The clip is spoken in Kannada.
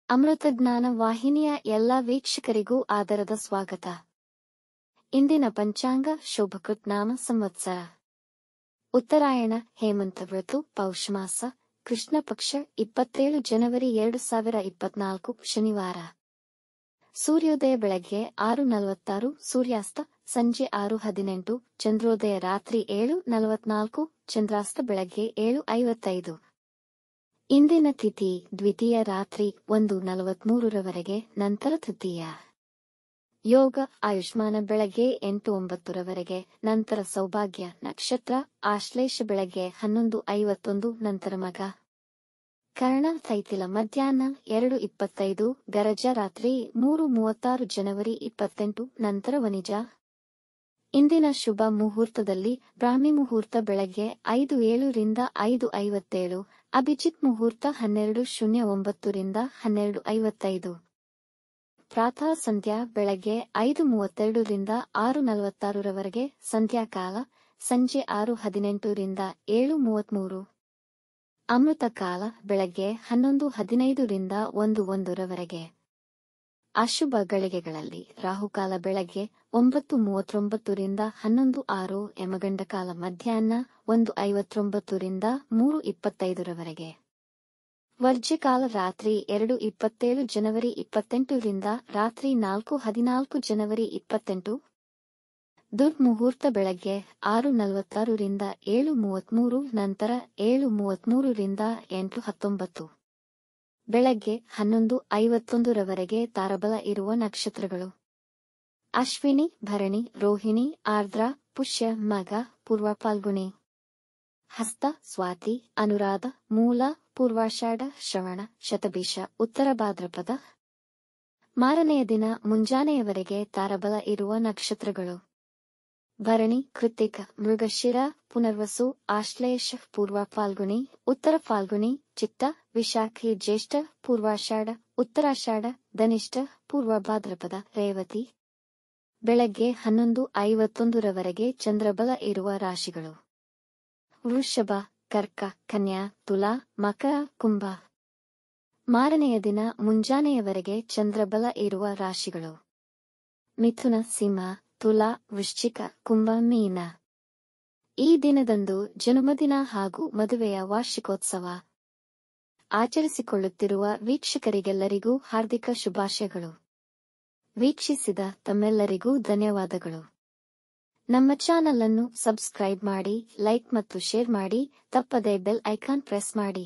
ಅಮೃತಜ್ಞಾನ ವಾಹಿನಿಯ ಎಲ್ಲಾ ವೀಕ್ಷಕರಿಗೂ ಆದರದ ಸ್ವಾಗತ. ಇಂದಿನ ಪಂಚಾಂಗ ಶೋಭಕೃತ್ ನಾಮ ಸಂವತ್ಸರ ಉತ್ತರಾಯಣ ಹೇಮಂತ ಋತು ಪೌಷಮಾಸ ಕೃಷ್ಣ ಪಕ್ಷ 27 ಜನವರಿ 2024 ಶನಿವಾರ. ಸೂರ್ಯೋದಯ ಬೆಳಗ್ಗೆ 6:46, ಸೂರ್ಯಾಸ್ತ ಸಂಜೆ 6:18, ಚಂದ್ರೋದಯ ರಾತ್ರಿ 7:44, ಚಂದ್ರಾಸ್ತ ಬೆಳಗ್ಗೆ 7:55. ಇಂದಿನ ತಿಥಿ ದ್ವಿತೀಯ ರಾತ್ರಿ 1:43 ರವರೆಗೆ, ನಂತರ ತೃತೀಯ. ಯೋಗ ಆಯುಷ್ಮಾನ ಬೆಳಗ್ಗೆ 8:09 ರವರೆಗೆ, ನಂತರ ಸೌಭಾಗ್ಯ ನಕ್ಷತ್ರ ಆಶ್ಲೇಷ ಬೆಳಗ್ಗೆ 11:51, ನಂತರ ಮಗ. ಕರ್ಣ ತೈತಿಲ ಮಧ್ಯಾಹ್ನ 2:25, ಗರಜ ರಾತ್ರಿ 3:36 ಜನವರಿ 28, ನಂತರ ವನಿಜ. ಇಂದಿನ ಶುಭ ಮುಹೂರ್ತದಲ್ಲಿ ಬ್ರಾಹ್ಮಿ ಮುಹೂರ್ತ ಬೆಳಗ್ಗೆ 5:07 ರಿಂದ 5:57, ಅಭಿಜಿತ್ ಮುಹೂರ್ತ 12:09 ರಿಂದ 12:55. ಪ್ರಾತಃ ಸಂಧ್ಯಾ ಬೆಳಗ್ಗೆ 5:32 ರಿಂದ 6:46 ರವರೆಗೆ, ಸಂಧ್ಯಾಕಾಲ ಸಂಜೆ 6:18 ರಿಂದ 7:33. ಅಮೃತ ಕಾಲ ಬೆಳಗ್ಗೆ 11:15 ರಿಂದ 1:01 ರವರೆಗೆ. ಅಶುಭ ಗಳಿಗೆಗಳಲ್ಲಿ ರಾಹುಕಾಲ ಬೆಳಗ್ಗೆ 9:39 ರಿಂದ 11:06, ಯಮಗಂಡಕಾಲ ಮಧ್ಯಾಹ್ನ 1:59 ರಿಂದ 3:25 ರವರೆಗೆ. ವರ್ಜ್ಯಕಾಲ ರಾತ್ರಿ 2:27 ಜನವರಿ 28 ರಿಂದ ರಾತ್ರಿ 4:14 ಜನವರಿ 28. ದುರ್ಮುಹೂರ್ತ ಬೆಳಗ್ಗೆ 6:46 ರಿಂದ 7:33, ನಂತರ 7:33 ರಿಂದ 8:19. ಬೆಳಗ್ಗೆ 11:51 ರವರೆಗೆ ತಾರಬಲ ಇರುವ ನಕ್ಷತ್ರಗಳು: ಅಶ್ವಿನಿ, ಭರಣಿ, ರೋಹಿಣಿ, ಆರ್ದ್ರ, ಪುಷ್ಯ, ಮಗ, ಪೂರ್ವ ಫಾಲ್ಗುಣಿ. ಹಸ್ತ, ಸ್ವಾತಿ, ಅನುರಾಧ, ಮೂಲ, ಪೂರ್ವಾಷಾಢ, ಶ್ರವಣ, ಶತಭಿಷ, ಉತ್ತರ ಭಾದ್ರಪದ. ಮಾರನೆಯ ದಿನ ಮುಂಜಾನೆಯವರೆಗೆ ತಾರಬಲ ಇರುವ ನಕ್ಷತ್ರಗಳು: ಭರಣಿ, ಕೃತ್ತಿಕ, ಮೃಗಶಿರ, ಪುನರ್ವಸು, ಆಶ್ಲೇಷ, ಪೂರ್ವ ಫಾಲ್ಗುಣಿ, ಉತ್ತರ ಫಾಲ್ಗುಣಿ, ಚಿತ್ತ, ವಿಶಾಖಿ, ಜ್ಯೇಷ್ಠ, ಪೂರ್ವಾಷಾಢ, ಉತ್ತರಾಷಾಢ, ಧನಿಷ್ಠ, ಪೂರ್ವ ಭಾದ್ರಪದ, ರೇವತಿ. ಬೆಳಗ್ಗೆ 11:51 ರವರೆಗೆ ಚಂದ್ರಬಲ ಇರುವ ರಾಶಿಗಳು: ವೃಷಭ, ಕರ್ಕ, ಕನ್ಯಾ, ತುಲಾ, ಮಕರ, ಕುಂಭ. ಮಾರನೆಯ ದಿನ ಮುಂಜಾನೆಯವರೆಗೆ ಚಂದ್ರಬಲ ಇರುವ ರಾಶಿಗಳು: ಮಿಥುನ, ಸಿಂಹ, ತುಲಾ, ವೃಶ್ಚಿಕ, ಕುಂಭ, ಮೀನ. ಈ ದಿನದಂದು ಜನ್ಮದಿನ ಹಾಗೂ ಮದುವೆಯ ವಾರ್ಷಿಕೋತ್ಸವ ಆಚರಿಸಿಕೊಳ್ಳುತ್ತಿರುವ ವೀಕ್ಷಕರಿಗೆಲ್ಲರಿಗೂ ಹಾರ್ದಿಕ ಶುಭಾಶಯಗಳು. ವೀಕ್ಷಿಸಿದ ತಮ್ಮೆಲ್ಲರಿಗೂ ಧನ್ಯವಾದಗಳು. ನಮ್ಮ ಚಾನಲ್ ಅನ್ನು ಸಬ್ಸ್ಕ್ರೈಬ್ ಮಾಡಿ, ಲೈಕ್ ಮತ್ತು ಶೇರ್ ಮಾಡಿ, ತಪ್ಪದೇ ಬೆಲ್ ಐಕಾನ್ ಪ್ರೆಸ್ ಮಾಡಿ.